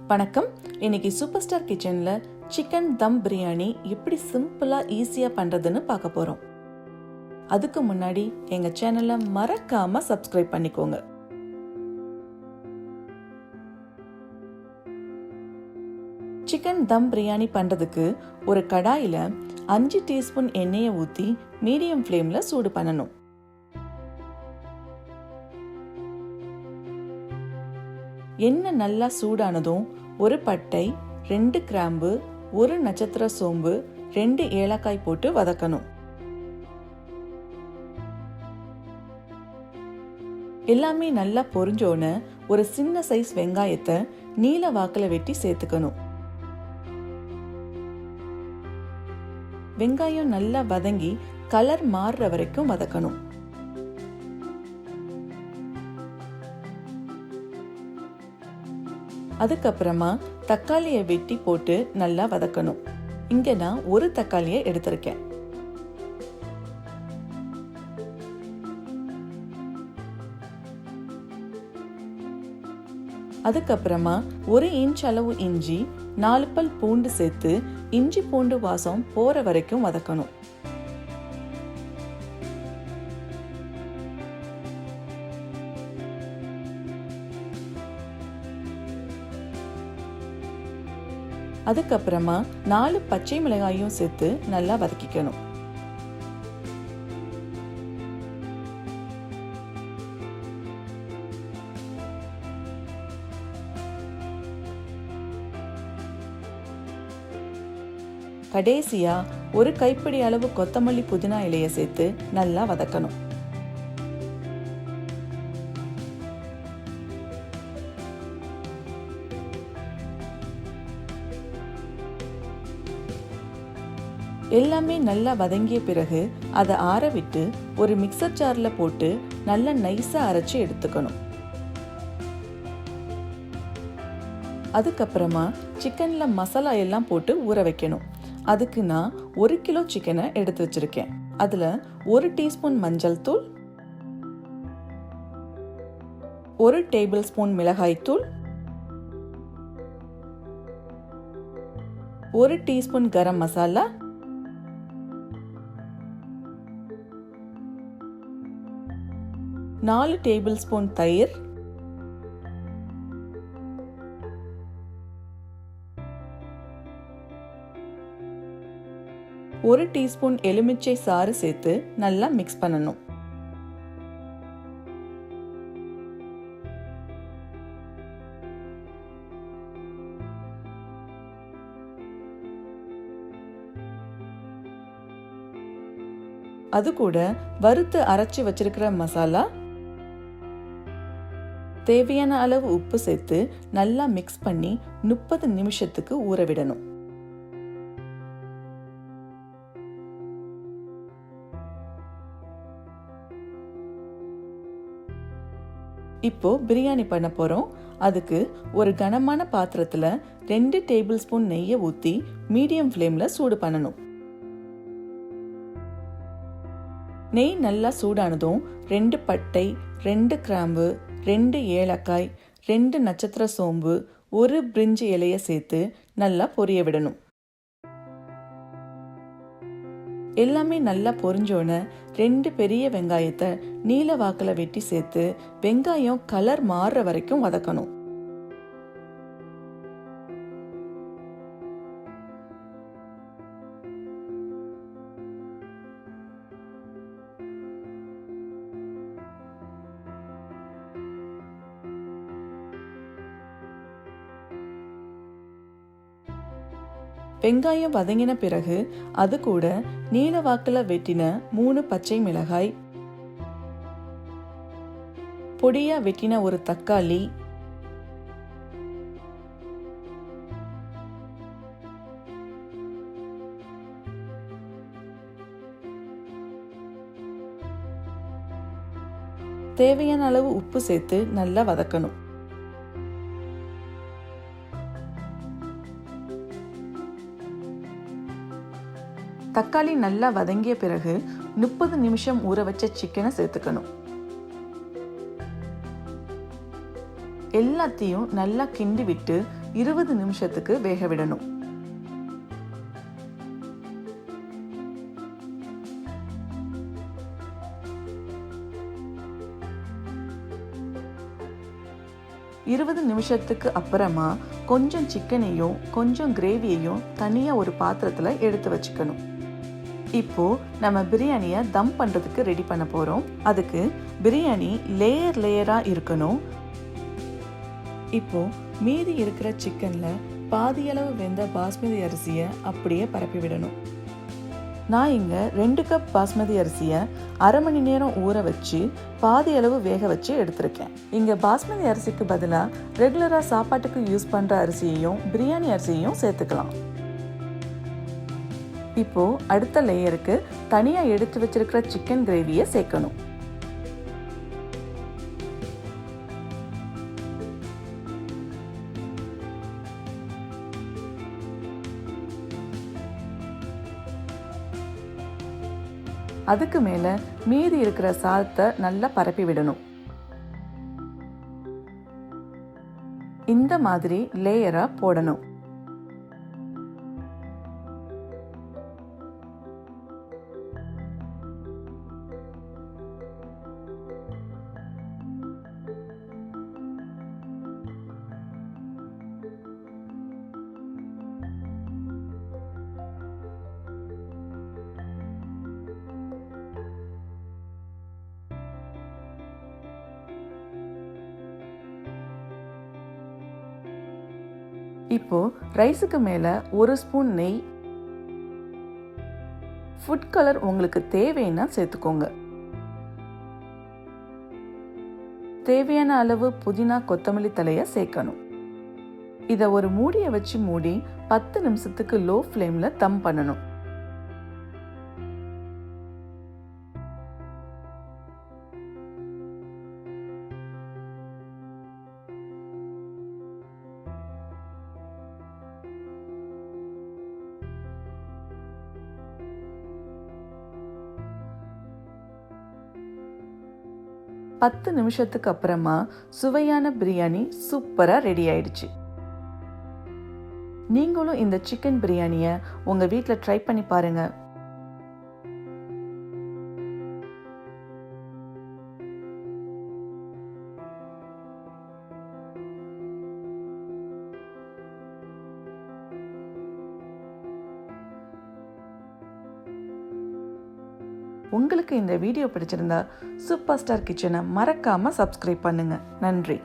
வணக்கம். இன்னைக்கு super star கிச்சன்ல சிக்கன் தம் பிரியாணி எப்படி சிம்பிளா ஈஸியா பண்றதுன்னு பார்க்க போறோம். அதுக்கு முன்னாடி எங்க சேனலை மறக்காம சப்ஸ்கிரைப் பண்ணிக்கோங்க. சிக்கன் தம் பிரியாணி பண்றதுக்கு ஒரு கடாயில 5 டீஸ்பூன் எண்ணெயை ஊத்தி மீடியம் ஃப்ளேம்ல சூடு பண்ணணும். எண்ணெய் நல்லா சூடானதும் ஒரு பட்டை, 2 கிராம்பு, 1 நட்சத்திர சோம்பு, 2 ஏலக்காய் போட்டு வதக்கணும். எல்லாமே நல்லா பொரிஞ்சோன்னு ஒரு சின்ன சைஸ் வெங்காயத்தை நீல வாக்குல வெட்டி சேர்த்துக்கணும். வெங்காயம் நல்லா வதங்கி கலர் மாறுற வரைக்கும் வதக்கணும். அதுக்கப்புறமா தக்காளியை வெட்டி போட்டு நல்லா வதக்கணும். இங்க நான் ஒரு தக்காளியை எடுத்திருக்கேன். அதுக்கப்புறமா 1 இன்ச் அளவு இஞ்சி, 4 பல் பூண்டு சேர்த்து இஞ்சி பூண்டு வாசம் போற வரைக்கும் வதக்கணும். அதுக்கப்புறமா 4 பச்சை மிளகாயும் சேர்த்து நல்லா வதக்கிக்கணும். கடைசியா ஒரு கைப்பிடி அளவு கொத்தமல்லி புதினா இலையை சேர்த்து நல்லா வதக்கணும். எல்லாமே நல்லா வதங்கிய பிறகு அதை ஆற விட்டு ஒரு மிக்சர் ஜார்ல போட்டு நல்லா நைஸா அரைச்சு எடுத்துக்கணும். அதுக்கப்புறமா சிக்கன்ல மசாலா எல்லாம் போட்டு ஊற வைக்கணும். அதுக்கு நான் 1 கிலோ சிக்கனை எடுத்து வச்சிருக்கேன். அதுல 1 டீஸ்பூன் மஞ்சள் தூள், 1 டேபிள் ஸ்பூன் மிளகாய் தூள், 1 teaspoon garam masala, 4 table spoon தயிர், 1 டீஸ்பூன் எலுமிச்சை சாறு சேர்த்து நல்லா மிக்ஸ் பண்ணணும். அது கூட வறுத்து அரைச்சு வச்சிருக்கிற மசாலா, தேவையான அளவு உப்பு சேர்த்து நல்லா மிக்ஸ் பண்ணி 30 நிமிஷத்துக்கு ஊற விடணும். இப்போ பிரியாணி பண்ண போறோம். அதுக்கு ஒரு கனமான பாத்திரத்துல 2 டேபிள் ஸ்பூன் நெய்யை ஊத்தி மீடியம் ஃப்ளேம்ல சூடு பண்ணணும். நெய் நல்லா சூடானதும் 2 பட்டை, 2 கிராம்பு, 2 ஏலக்காய், 2 நட்சத்திர சோம்பு, 1 பிரிஞ்சி இலையை சேர்த்து நல்லா பொரிய விடணும். எல்லாமே நல்லா பொரிஞ்சோன்னு 2 பெரிய வெங்காயத்தை நீல வாக்குல வெட்டி சேர்த்து வெங்காயம் கலர் மாறுற வரைக்கும் வதக்கணும். வெங்காயம் வதங்கின பிறகு அது கூட நீல வாக்குல வெட்டின 3 பச்சை மிளகாய், பொடியா வெட்டின ஒரு தக்காளி, தேவையான அளவு உப்பு சேர்த்து நல்லா வதக்கணும். தக்காளி நல்லா வதங்கிய பிறகு 30 நிமிஷம் ஊற வச்ச சிக்கனை சேர்த்துக்கணும். எல்லாத்தையும் நல்லா கிண்டி விட்டு 20 நிமிஷத்துக்கு வேக விடணும். இருபது நிமிஷத்துக்கு அப்புறமா கொஞ்சம் சிக்கனையும் கொஞ்சம் கிரேவியையும் தனியாக ஒரு பாத்திரத்தில் எடுத்து வச்சுக்கணும். இப்போ நம்ம பிரியாணியை தம் பண்ணுறதுக்கு ரெடி பண்ண போகிறோம். அதுக்கு பிரியாணி லேயராக இருக்கணும். இப்போ மீதி இருக்கிற சிக்கனில் பாதியளவு வெந்த பாஸ்மதி அரிசியை அப்படியே பரப்பி விடணும். நான் இங்கே 2 கப் பாஸ்மதி அரிசியை அரை மணி நேரம் ஊற வச்சு பாதி அளவு வேக வச்சு எடுத்திருக்கேன். இங்கே பாஸ்மதி அரிசிக்கு பதிலாக ரெகுலராக சாப்பாட்டுக்கு யூஸ் பண்ணுற அரிசியையும் பிரியாணி அரிசியையும் சேர்த்துக்கலாம். இப்போ அடுத்த லேயருக்கு தனியாக எடுத்து வச்சிருக்கிற சிக்கன் கிரேவியை சேர்க்கணும். அதுக்கு மேலே மீதி இருக்கிற சாதத்தை நல்லா பரப்பி விடணும். இந்த மாதிரி லேயரா போடணும். இப்போ ரைஸுக்கு மேலே 1 ஸ்பூன் நெய், ஃபுட் கலர் உங்களுக்கு தேவைன்னா சேர்த்துக்கோங்க. தேவையான அளவு புதினா கொத்தமல்லி தலையை சேர்க்கணும். இதை ஒரு மூடியை வச்சு மூடி 10 நிமிஷத்துக்கு லோ ஃப்ளேமில் தம் பண்ணணும். பத்து நிமிஷத்துக்கு அப்புறமா சுவையான பிரியாணி சூப்பராக ரெடி ஆயிடுச்சு. நீங்களும் இந்த சிக்கன் பிரியாணியை உங்கள் வீட்டில் ட்ரை பண்ணி பாருங்க. உங்களுக்கு இந்த வீடியோ பிடிச்சிருந்தா சூப்பர் ஸ்டார் கிச்சனை மறக்காம சப்ஸ்கிரைப் பண்ணுங்க. நன்றி.